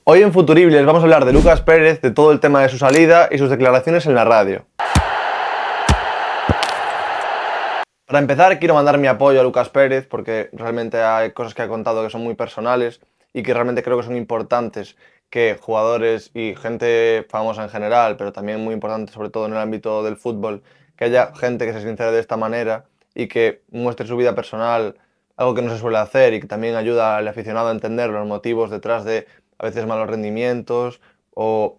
Hoy en Futuribles vamos a hablar de Lucas Pérez, de todo el tema de su salida y sus declaraciones en la radio. Para empezar, quiero mandar mi apoyo a Lucas Pérez porque realmente hay cosas que ha contado que son muy personales y que realmente creo que son importantes que jugadores y gente famosa en general, pero también muy importante sobre todo en el ámbito del fútbol, que haya gente que se sincere de esta manera y que muestre su vida personal, algo que no se suele hacer y que también ayuda al aficionado a entender los motivos detrás de a veces malos rendimientos o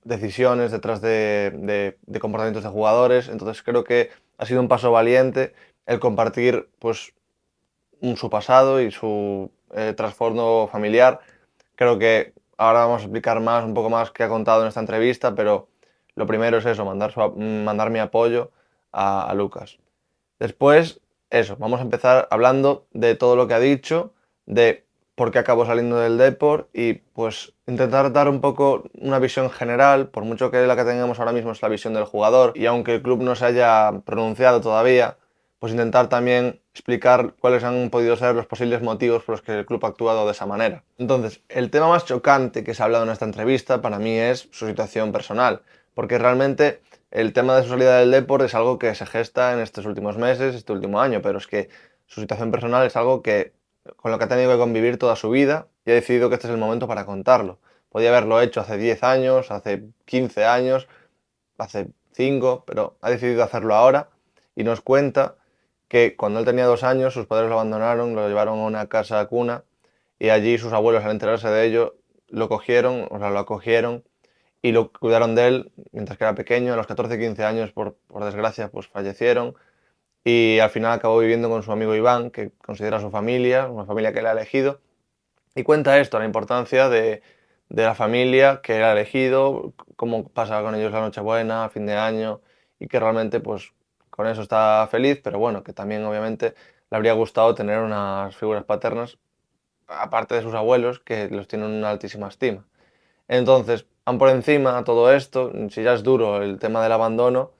decisiones detrás de comportamientos de jugadores. Entonces creo que ha sido un paso valiente el compartir pues, su pasado y su trasfondo familiar. Creo que ahora vamos a explicar más, un poco más qué ha contado en esta entrevista, pero lo primero es eso, mandar mi apoyo a Lucas. Después, eso, vamos a empezar hablando de todo lo que ha dicho, de por qué acabó saliendo del Depor y pues intentar dar un poco una visión general, por mucho que la que tengamos ahora mismo es la visión del jugador y aunque el club no se haya pronunciado todavía, pues intentar también explicar cuáles han podido ser los posibles motivos por los que el club ha actuado de esa manera. Entonces, el tema más chocante que se ha hablado en esta entrevista para mí es su situación personal, porque realmente el tema de su salida del Depor es algo que se gesta en estos últimos meses, este último año, pero es que su situación personal es algo que con lo que ha tenido que convivir toda su vida y ha decidido que este es el momento para contarlo. Podía haberlo hecho hace 10 años, hace 15 años, hace 5, pero ha decidido hacerlo ahora y nos cuenta que cuando él tenía 2 años sus padres lo abandonaron, lo llevaron a una casa cuna y allí sus abuelos al enterarse de ello lo cogieron, o sea, lo acogieron y lo cuidaron de él mientras que era pequeño. A los 14-15 años, por desgracia, pues fallecieron y al final acabó viviendo con su amigo Iván, que considera su familia, una familia que él ha elegido, y cuenta esto, la importancia de la familia que él ha elegido, cómo pasa con ellos la Nochebuena, fin de año, y que realmente pues con eso está feliz, pero bueno, que también obviamente le habría gustado tener unas figuras paternas, aparte de sus abuelos, que los tienen una altísima estima. Entonces, van por encima a todo esto, si ya es duro el tema del abandono,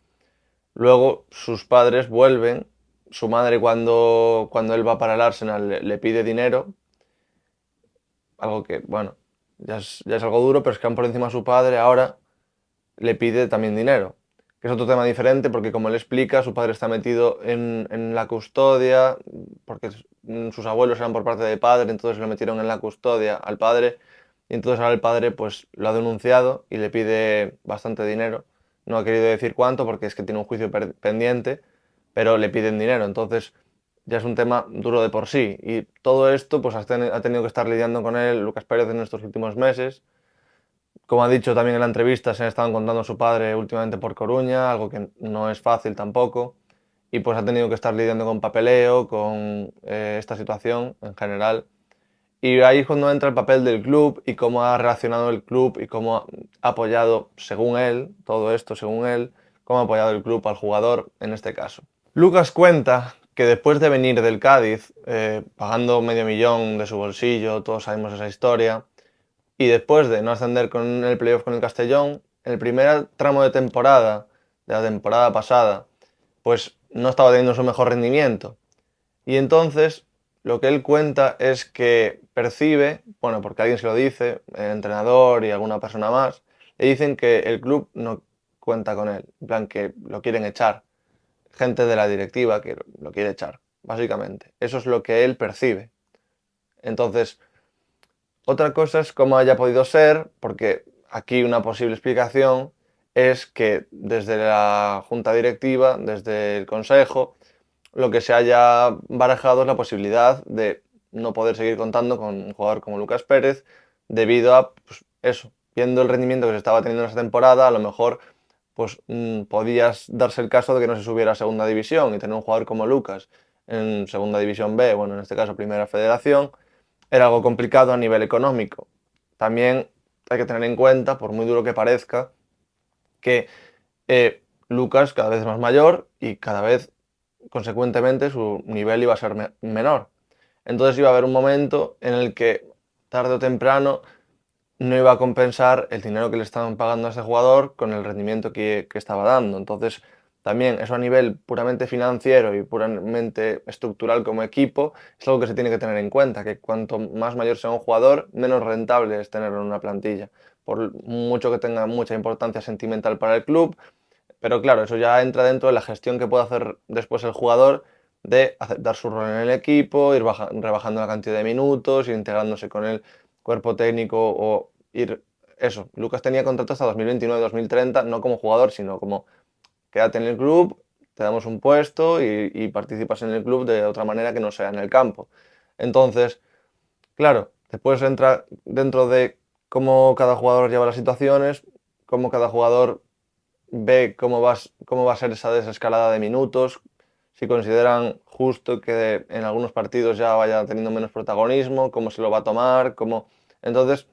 luego sus padres vuelven, su madre cuando él va para el Arsenal le pide dinero, algo que, bueno, ya es algo duro, pero es que van por encima a su padre, ahora le pide también dinero, que es otro tema diferente porque como él explica, su padre está metido en la custodia, porque sus abuelos eran por parte de padre, entonces lo metieron en la custodia al padre, y entonces ahora el padre pues lo ha denunciado y le pide bastante dinero. No ha querido decir cuánto porque es que tiene un juicio pendiente, pero le piden dinero, entonces ya es un tema duro de por sí. Y todo esto pues ha tenido que estar lidiando con él Lucas Pérez en estos últimos meses. Como ha dicho también en la entrevista, se han estado encontrando a su padre últimamente por Coruña, algo que no es fácil tampoco, y pues ha tenido que estar lidiando con papeleo, con esta situación en general. Y ahí es cuando entra el papel del club y cómo ha reaccionado el club y cómo ha apoyado, según él, todo esto según él, cómo ha apoyado el club al jugador en este caso. Lucas cuenta que después de venir del Cádiz, pagando medio millón de su bolsillo, todos sabemos esa historia, y después de no ascender con el playoff con el Castellón, en el primer tramo de temporada, de la temporada pasada, pues no estaba teniendo su mejor rendimiento. Y entonces lo que él cuenta es que percibe, bueno, porque alguien se lo dice, el entrenador y alguna persona más, le dicen que el club no cuenta con él, en plan que lo quieren echar, gente de la directiva que lo quiere echar, básicamente. Eso es lo que él percibe. Entonces, otra cosa es cómo haya podido ser, porque aquí una posible explicación es que desde la junta directiva, desde el consejo, lo que se haya barajado es la posibilidad de no poder seguir contando con un jugador como Lucas Pérez debido a pues, eso, viendo el rendimiento que se estaba teniendo en esa temporada, a lo mejor pues podías darse el caso de que no se subiera a segunda división y tener un jugador como Lucas en segunda división B, bueno, en este caso primera federación, era algo complicado a nivel económico. También hay que tener en cuenta, por muy duro que parezca, que Lucas cada vez es más mayor y cada vez, consecuentemente, su nivel iba a ser menor. Entonces iba a haber un momento en el que, tarde o temprano, no iba a compensar el dinero que le estaban pagando a ese jugador con el rendimiento que estaba dando. Entonces también eso a nivel puramente financiero y puramente estructural como equipo es algo que se tiene que tener en cuenta, que cuanto más mayor sea un jugador, menos rentable es tenerlo en una plantilla, por mucho que tenga mucha importancia sentimental para el club, pero claro, eso ya entra dentro de la gestión que puede hacer después el jugador de aceptar su rol en el equipo, ir rebajando la cantidad de minutos, ir integrándose con el cuerpo técnico o ir... Eso, Lucas tenía contrato hasta 2029-2030, no como jugador, sino como quédate en el club, te damos un puesto y participas en el club de otra manera que no sea en el campo. Entonces, claro, después entra dentro de cómo cada jugador lleva las situaciones, cómo cada jugador ve cómo va a ser esa desescalada de minutos, si consideran justo que en algunos partidos ya vaya teniendo menos protagonismo, cómo se lo va a tomar, cómo... Entonces,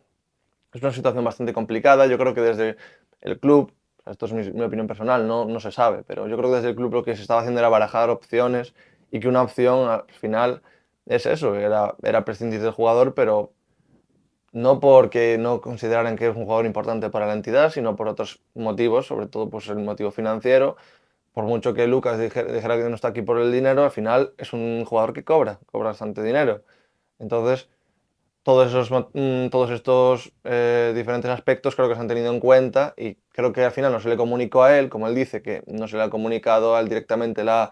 es una situación bastante complicada. Yo creo que desde el club, esto es mi opinión personal, no se sabe, pero yo creo que desde el club lo que se estaba haciendo era barajar opciones y que una opción al final es eso, era prescindir del jugador, pero no porque no consideraran que es un jugador importante para la entidad, sino por otros motivos, sobre todo pues el motivo financiero. Por mucho que Lucas dijera que no está aquí por el dinero, al final es un jugador que cobra bastante dinero. Entonces, todos estos diferentes aspectos creo que se han tenido en cuenta y creo que al final no se le comunicó a él, como él dice, que no se le ha comunicado a él directamente la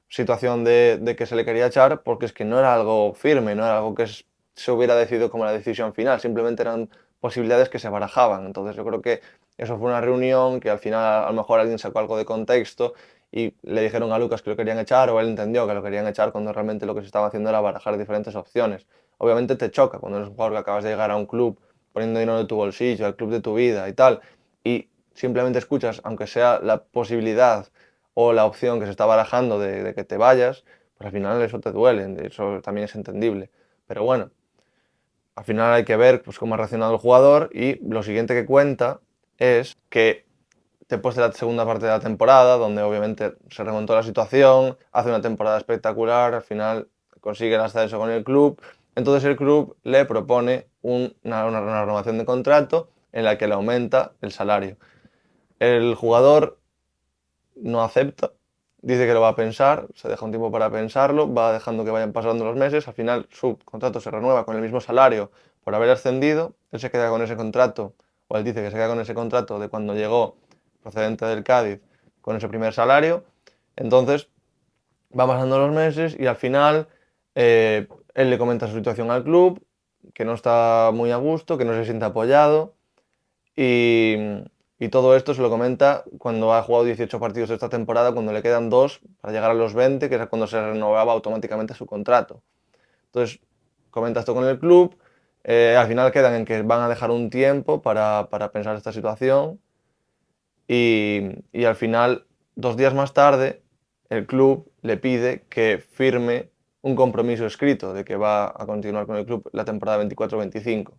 situación de que se le quería echar, porque es que no era algo firme, no era algo que se hubiera decidido como la decisión final, simplemente eran posibilidades que se barajaban. Entonces yo creo que eso fue una reunión que al final a lo mejor alguien sacó algo de contexto y le dijeron a Lucas que lo querían echar o él entendió que lo querían echar cuando realmente lo que se estaba haciendo era barajar diferentes opciones. Obviamente te choca cuando eres un jugador que acabas de llegar a un club poniendo dinero de tu bolsillo, al club de tu vida y tal, y simplemente escuchas, aunque sea la posibilidad o la opción que se está barajando de que te vayas, pues al final eso te duele, eso también es entendible. Pero bueno, al final hay que ver pues, cómo ha reaccionado el jugador y lo siguiente que cuenta es que después de la segunda parte de la temporada, donde obviamente se remontó la situación, hace una temporada espectacular, al final consigue el ascenso con el club, entonces el club le propone una renovación de contrato en la que le aumenta el salario. El jugador no acepta, dice que lo va a pensar, se deja un tiempo para pensarlo, va dejando que vayan pasando los meses, al final su contrato se renueva con el mismo salario por haber ascendido, él se queda con ese contrato, o él dice que se queda con ese contrato de cuando llegó procedente del Cádiz con ese primer salario, entonces va pasando los meses y al final él le comenta su situación al club, que no está muy a gusto, que no se siente apoyado y, y todo esto se lo comenta cuando ha jugado 18 partidos esta temporada, cuando le quedan 2 para llegar a los 20, que es cuando se renovaba automáticamente su contrato. Entonces, comenta esto con el club, al final quedan en que van a dejar un tiempo para pensar esta situación y al final, 2 días más tarde, el club le pide que firme un compromiso escrito de que va a continuar con el club la temporada 24-25.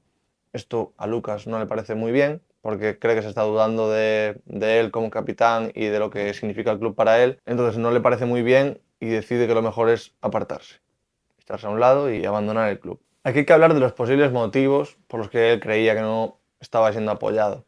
Esto a Lucas no le parece muy bien porque cree que se está dudando de él como capitán y de lo que significa el club para él. Entonces no le parece muy bien y decide que lo mejor es apartarse, echarse a un lado y abandonar el club. Aquí hay que hablar de los posibles motivos por los que él creía que no estaba siendo apoyado.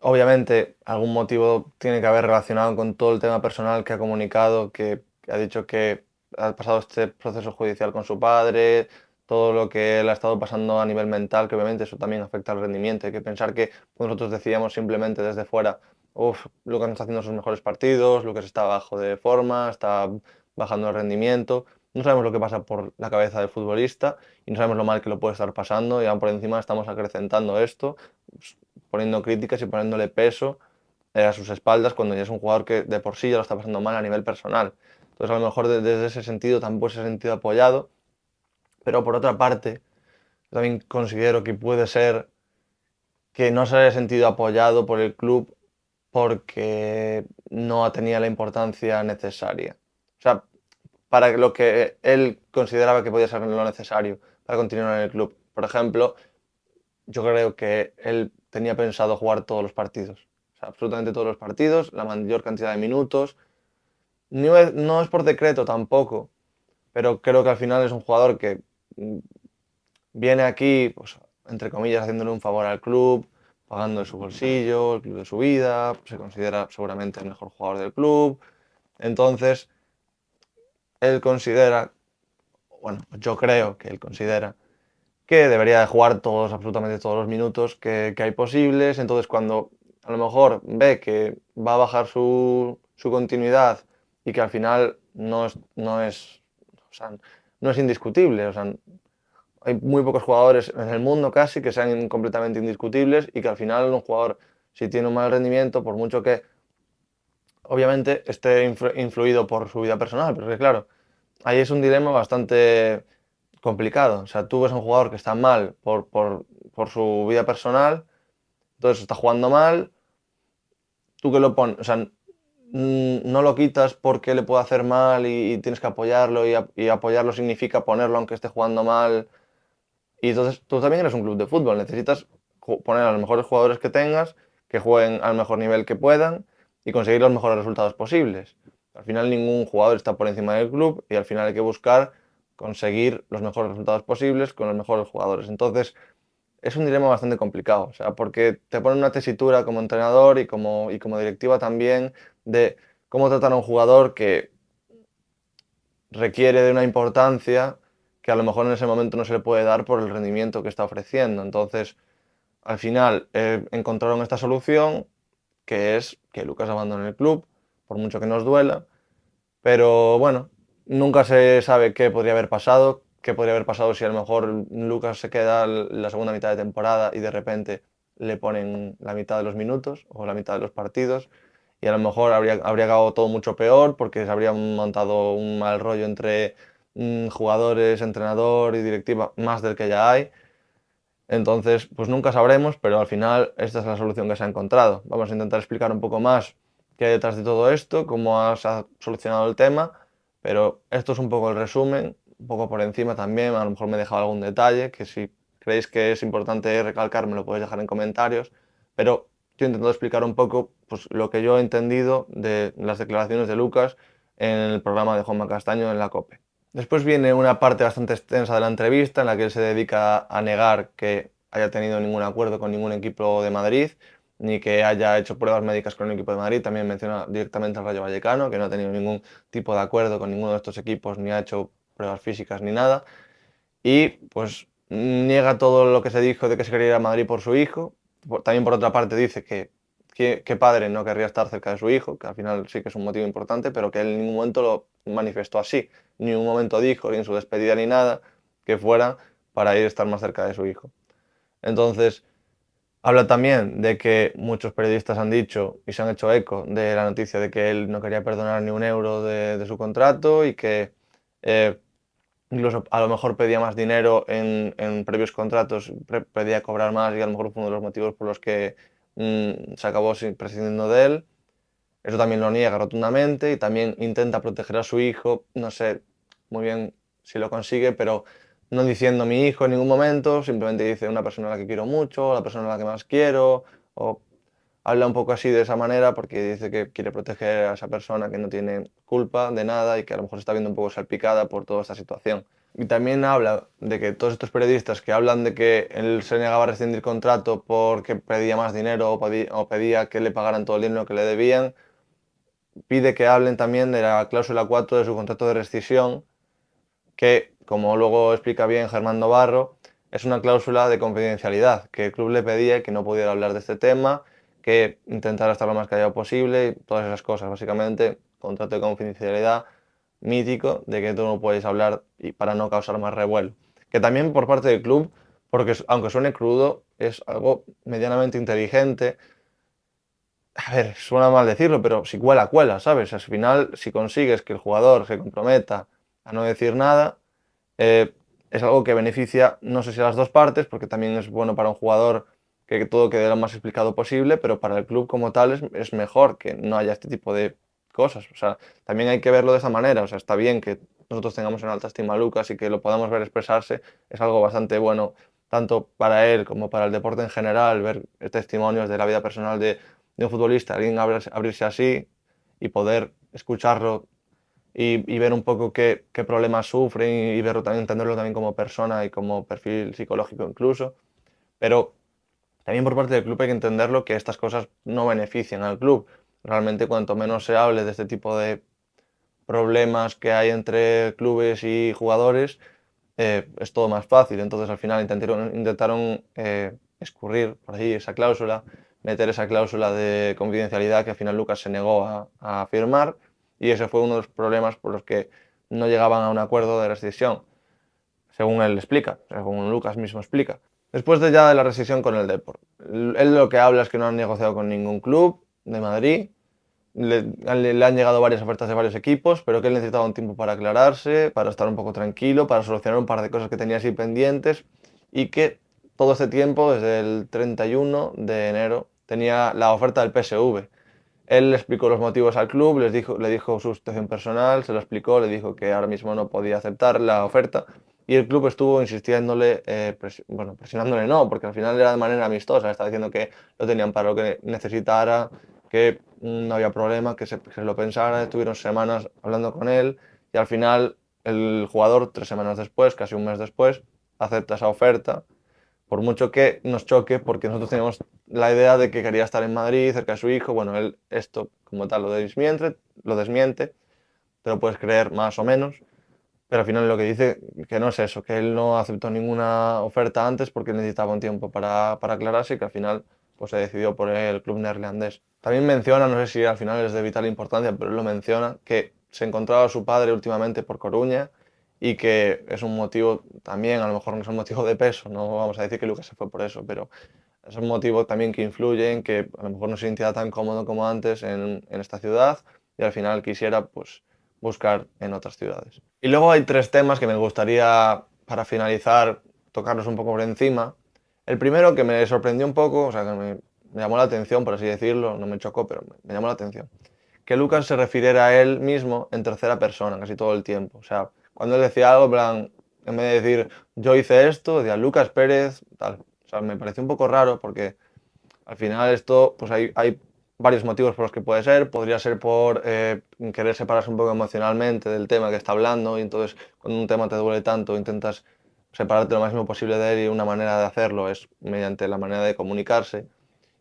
Obviamente, algún motivo tiene que haber relacionado con todo el tema personal que ha comunicado, que ha dicho que ha pasado este proceso judicial con su padre, todo lo que él ha estado pasando a nivel mental, que obviamente eso también afecta al rendimiento. Hay que pensar que nosotros decíamos simplemente desde fuera, uff, Lucas no está haciendo sus mejores partidos, Lucas está bajo de forma, está bajando el rendimiento. No sabemos lo que pasa por la cabeza del futbolista y no sabemos lo mal que lo puede estar pasando y aún por encima estamos acrecentando esto poniendo críticas y poniéndole peso a sus espaldas cuando ya es un jugador que de por sí ya lo está pasando mal a nivel personal. Entonces a lo mejor desde ese sentido tampoco se ha sentido apoyado, pero por otra parte también considero que puede ser que no se haya sentido apoyado por el club porque no tenía la importancia necesaria. O sea, para lo que él consideraba que podía ser lo necesario para continuar en el club. Por ejemplo, yo creo que él tenía pensado jugar todos los partidos. O sea, absolutamente todos los partidos, la mayor cantidad de minutos. No es por decreto tampoco, pero creo que al final es un jugador que viene aquí, pues, entre comillas, haciéndole un favor al club, pagando de su bolsillo, el club de su vida, se considera seguramente el mejor jugador del club. Entonces, él considera, bueno, yo creo que él considera que debería de jugar todos, absolutamente todos los minutos que hay posibles. Entonces, cuando a lo mejor ve que va a bajar su continuidad y que al final o sea, no es indiscutible. O sea, hay muy pocos jugadores en el mundo casi que sean completamente indiscutibles y que al final un jugador, si tiene un mal rendimiento, por mucho que obviamente esté influido por su vida personal, pero es que claro, ahí es un dilema bastante complicado. O sea, tú ves a un jugador que está mal por su vida personal, entonces está jugando mal, tú que lo pones, o sea, no lo quitas porque le puede hacer mal y tienes que apoyarlo y apoyarlo significa ponerlo aunque esté jugando mal. Y entonces tú también eres un club de fútbol, necesitas poner a los mejores jugadores que tengas, que jueguen al mejor nivel que puedan y conseguir los mejores resultados posibles. Al final ningún jugador está por encima del club y al final hay que buscar conseguir los mejores resultados posibles con los mejores jugadores. Entonces es un dilema bastante complicado, o sea, porque te pone una tesitura como entrenador y como directiva también de cómo tratar a un jugador que requiere de una importancia que a lo mejor en ese momento no se le puede dar por el rendimiento que está ofreciendo. Entonces, al final encontraron esta solución, que es que Lucas abandone el club, por mucho que nos duela, pero bueno, nunca se sabe qué podría haber pasado si a lo mejor Lucas se queda la segunda mitad de temporada y de repente le ponen la mitad de los minutos o la mitad de los partidos y a lo mejor habría acabado todo mucho peor porque se habría montado un mal rollo entre jugadores, entrenador y directiva, más del que ya hay. Entonces, pues nunca sabremos, pero al final esta es la solución que se ha encontrado. Vamos a intentar explicar un poco más qué hay detrás de todo esto, se ha solucionado el tema, pero esto es un poco el resumen, un poco por encima también, a lo mejor me he dejado algún detalle, que si creéis que es importante recalcar me lo podéis dejar en comentarios, pero yo intento explicar un poco pues, lo que yo he entendido de las declaraciones de Lucas en el programa de Juanma Castaño en la COPE. Después viene una parte bastante extensa de la entrevista en la que él se dedica a negar que haya tenido ningún acuerdo con ningún equipo de Madrid, ni que haya hecho pruebas médicas con un equipo de Madrid. También menciona directamente al Rayo Vallecano, que no ha tenido ningún tipo de acuerdo con ninguno de estos equipos, ni ha hecho pruebas físicas ni nada. Y pues niega todo lo que se dijo de que se quería ir a Madrid por su hijo. También por otra parte dice que padre no querría estar cerca de su hijo, que al final sí que es un motivo importante, pero que él en ningún momento lo manifestó así. Ni en un momento dijo, ni en su despedida ni nada, que fuera para ir a estar más cerca de su hijo. Entonces, habla también de que muchos periodistas han dicho y se han hecho eco de la noticia de que él no quería perdonar ni un euro de su contrato y que eh, incluso a lo mejor pedía más dinero en previos contratos, pedía cobrar más y a lo mejor fue uno de los motivos por los que se acabó prescindiendo de él. Eso también lo niega rotundamente y también intenta proteger a su hijo, no sé muy bien si lo consigue, pero no diciendo mi hijo en ningún momento, simplemente dice una persona a la que quiero mucho, la persona a la que más quiero, o habla un poco así de esa manera porque dice que quiere proteger a esa persona que no tiene culpa de nada y que a lo mejor se está viendo un poco salpicada por toda esta situación. Y también habla de que todos estos periodistas que hablan de que él se negaba a rescindir contrato porque pedía más dinero o pedía que le pagaran todo el dinero que le debían, pide que hablen también de la cláusula 4 de su contrato de rescisión, que, como luego explica bien Germán Navarro, es una cláusula de confidencialidad, que el club le pedía que no pudiera hablar de este tema, que intentara estar lo más callado posible y todas esas cosas. Básicamente, contrato de confidencialidad mítico de que tú no puedes hablar y para no causar más revuelo. Que también por parte del club, porque aunque suene crudo, es algo medianamente inteligente. A ver, suena mal decirlo, pero si cuela, cuela, ¿sabes? Al final, si consigues que el jugador se comprometa a no decir nada, eh, es algo que beneficia, no sé si a las dos partes, porque también es bueno para un jugador que todo quede lo más explicado posible, pero para el club como tal es mejor que no haya este tipo de cosas. O sea, también hay que verlo de esa manera. O sea, está bien que nosotros tengamos en alta estima a Lucas y que lo podamos ver expresarse, es algo bastante bueno, tanto para él como para el deporte en general, ver testimonios de la vida personal de un futbolista, alguien abrirse así y poder escucharlo y ver un poco qué problemas sufren y verlo también, entenderlo también como persona y como perfil psicológico incluso. Pero También por parte del club hay que entenderlo que estas cosas no benefician al club. Realmente cuanto menos se hable de este tipo de problemas que hay entre clubes y jugadores, es todo más fácil. Entonces al final intentaron escurrir por ahí esa cláusula, meter esa cláusula de confidencialidad que al final Lucas se negó a firmar y ese fue uno de los problemas por los que no llegaban a un acuerdo de rescisión, según él explica, según Lucas mismo explica. Después de ya de la rescisión con el Depor, él lo que habla es que no han negociado con ningún club de Madrid, le han llegado varias ofertas de varios equipos, pero que él necesitaba un tiempo para aclararse, para estar un poco tranquilo, para solucionar un par de cosas que tenía así pendientes y que todo este tiempo, desde el 31 de enero, tenía la oferta del PSV. Él le explicó los motivos al club, le dijo su situación personal, se lo explicó, le dijo que ahora mismo no podía aceptar la oferta y el club estuvo insistiéndole, bueno, presionándole no, porque al final era de manera amistosa, estaba diciendo que lo tenían para lo que necesitara, que no había problema, que se lo pensara, estuvieron semanas hablando con él y al final el jugador, 3 semanas después, casi un mes después, acepta esa oferta por mucho que nos choque, porque nosotros teníamos la idea de que quería estar en Madrid, cerca de su hijo. Bueno, él esto como tal lo desmiente, te lo puedes creer más o menos, pero al final lo que dice que no es eso, que él no aceptó ninguna oferta antes porque necesitaba un tiempo para aclararse y que al final pues, se decidió por el club neerlandés. También menciona, no sé si al final es de vital importancia, pero él lo menciona, que se encontraba su padre últimamente por Coruña y que es un motivo también, a lo mejor no es un motivo de peso, no vamos a decir que Lucas se fue por eso, pero es un motivo también que influye en que a lo mejor no se sintiera tan cómodo como antes en esta ciudad y al final quisiera pues buscar en otras ciudades. Y luego hay 3 temas que me gustaría, para finalizar, tocarlos un poco por encima. El primero que me sorprendió un poco, o sea, que me llamó la atención, por así decirlo, no me chocó, pero me llamó la atención, que Lucas se refiriera a él mismo en tercera persona casi todo el tiempo. O sea, cuando él decía algo, en plan, en vez de decir yo hice esto, decía Lucas Pérez, tal. O sea, me pareció un poco raro porque al final esto, pues hay varios motivos por los que puede ser. Podría ser por querer separarse un poco emocionalmente del tema que está hablando y entonces cuando un tema te duele tanto intentas separarte lo máximo posible de él y una manera de hacerlo es mediante la manera de comunicarse.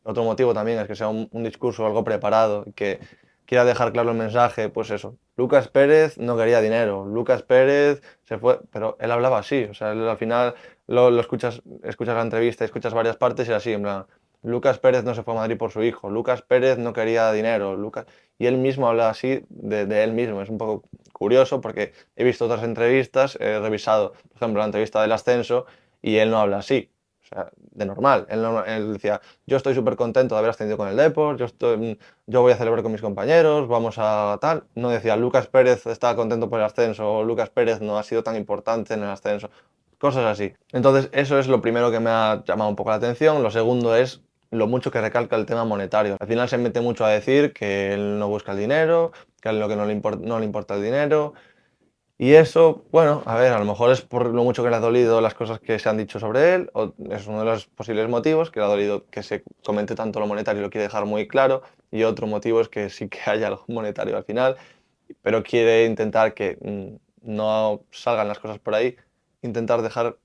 Otro motivo también es que sea un discurso algo preparado y que quiera dejar claro el mensaje, pues eso. Lucas Pérez no quería dinero, Lucas Pérez se fue, pero él hablaba así, o sea, él al final lo escuchas la entrevista, escuchas varias partes y así, en plan, Lucas Pérez no se fue a Madrid por su hijo, Lucas Pérez no quería dinero, Lucas... Y él mismo habla así de él mismo, es un poco curioso porque he visto otras entrevistas, he revisado, por ejemplo, la entrevista del ascenso y él no habla así. O sea, de normal. Él decía, yo estoy súper contento de haber ascendido con el Depor, yo voy a celebrar con mis compañeros, vamos a tal. No decía, Lucas Pérez está contento por el ascenso, o Lucas Pérez no ha sido tan importante en el ascenso. Cosas así. Entonces, eso es lo primero que me ha llamado un poco la atención. Lo segundo es lo mucho que recalca el tema monetario. Al final se mete mucho a decir que él no busca el dinero, que a él lo que no le importa el dinero, y eso, bueno, a ver, a lo mejor es por lo mucho que le ha dolido las cosas que se han dicho sobre él, o es uno de los posibles motivos, que le ha dolido que se comente tanto lo monetario y lo quiere dejar muy claro, y otro motivo es que sí que haya algo monetario al final, pero quiere intentar que no salgan las cosas por ahí, intentar dejar,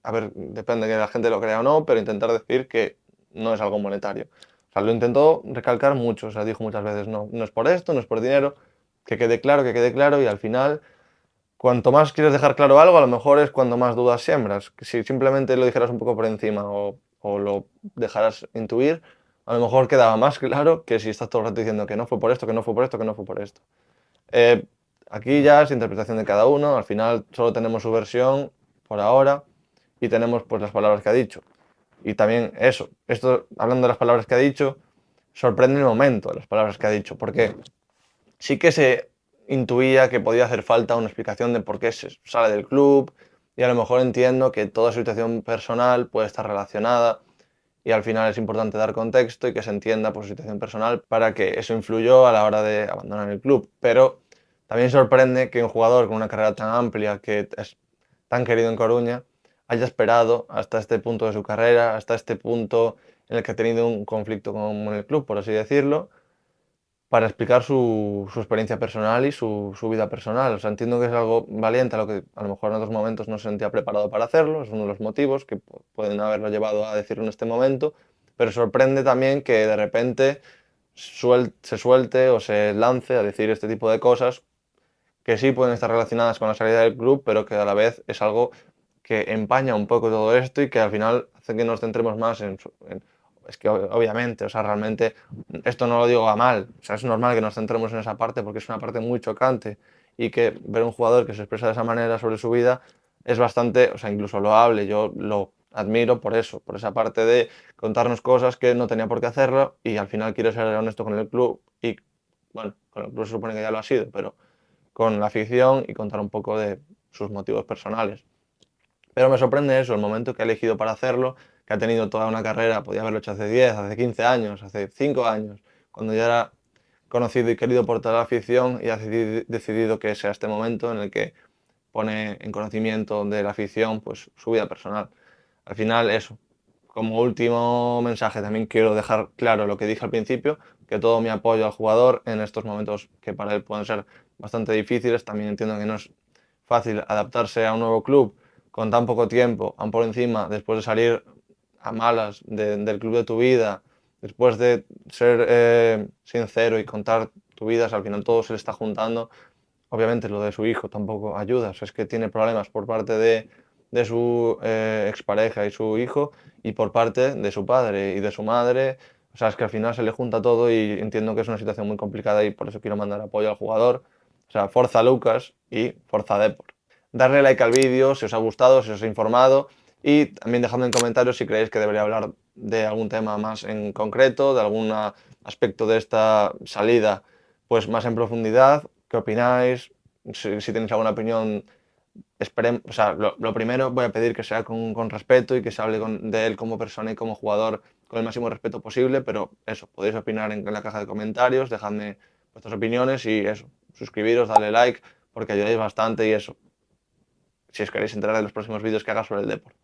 a ver, depende de que la gente lo crea o no, pero intentar decir que no es algo monetario. O sea, lo intentó recalcar mucho, o sea, dijo muchas veces, no, no es por esto, no es por dinero, que quede claro, y al final cuanto más quieres dejar claro algo, a lo mejor es cuando más dudas siembras. Si simplemente lo dijeras un poco por encima o lo dejaras intuir, a lo mejor quedaba más claro que si estás todo el rato diciendo que no fue por esto, que no fue por esto, que no fue por esto. Eh, Aquí ya es interpretación de cada uno, al final solo tenemos su versión por ahora y tenemos pues las palabras que ha dicho. Y también eso, esto hablando de las palabras que ha dicho, sorprende el momento de las palabras que ha dicho, porque sí que se intuía que podía hacer falta una explicación de por qué se sale del club y a lo mejor entiendo que toda su situación personal puede estar relacionada y al final es importante dar contexto y que se entienda por su situación personal para que eso influyó a la hora de abandonar el club. Pero también sorprende que un jugador con una carrera tan amplia, que es tan querido en Coruña, haya esperado hasta este punto de su carrera, hasta este punto en el que ha tenido un conflicto con el club, por así decirlo, para explicar su experiencia personal y su vida personal. O sea, entiendo que es algo valiente, a lo que a lo mejor en otros momentos no se sentía preparado para hacerlo, es uno de los motivos que pueden haberlo llevado a decirlo en este momento, pero sorprende también que de repente se suelte o se lance a decir este tipo de cosas que sí pueden estar relacionadas con la salida del club, pero que a la vez es algo que empaña un poco todo esto y que al final hace que nos centremos más es que obviamente, o sea, realmente esto no lo digo a mal, o sea, es normal que nos centremos en esa parte porque es una parte muy chocante y que ver un jugador que se expresa de esa manera sobre su vida es bastante, o sea, incluso loable, yo lo admiro por eso, por esa parte de contarnos cosas que no tenía por qué hacerlo y al final quiere ser honesto con el club y, bueno, con el club se supone que ya lo ha sido, pero con la afición y contar un poco de sus motivos personales. Pero me sorprende eso, el momento que ha elegido para hacerlo, que ha tenido toda una carrera, podía haberlo hecho hace 10, hace 15 años, hace 5 años, cuando ya era conocido y querido por toda la afición y ha decidido que sea este momento en el que pone en conocimiento de la afición pues, su vida personal. Al final, eso. Como último mensaje, también quiero dejar claro lo que dije al principio, que todo mi apoyo al jugador en estos momentos que para él pueden ser bastante difíciles. También entiendo que no es fácil adaptarse a un nuevo club con tan poco tiempo, aún por encima, después de salir a malas del club de tu vida, después de ser sincero y contar tu vida, al final todo se le está juntando. Obviamente lo de su hijo tampoco ayuda, o sea, es que tiene problemas por parte de su expareja y su hijo y por parte de su padre y de su madre. O sea, es que al final se le junta todo y entiendo que es una situación muy complicada y por eso quiero mandar apoyo al jugador. O sea, forza Lucas y forza Depor. Darle like al vídeo si os ha gustado, si os ha informado y también dejadme en comentarios si creéis que debería hablar de algún tema más en concreto, de algún aspecto de esta salida pues más en profundidad. ¿Qué opináis? Si tenéis alguna opinión, o sea, lo primero voy a pedir que sea con respeto y que se hable de él como persona y como jugador con el máximo respeto posible, pero eso, podéis opinar en la caja de comentarios, dejadme vuestras opiniones y eso, suscribiros, darle like, porque ayudáis bastante y eso, si os queréis enterar de los próximos vídeos que haga sobre el deporte.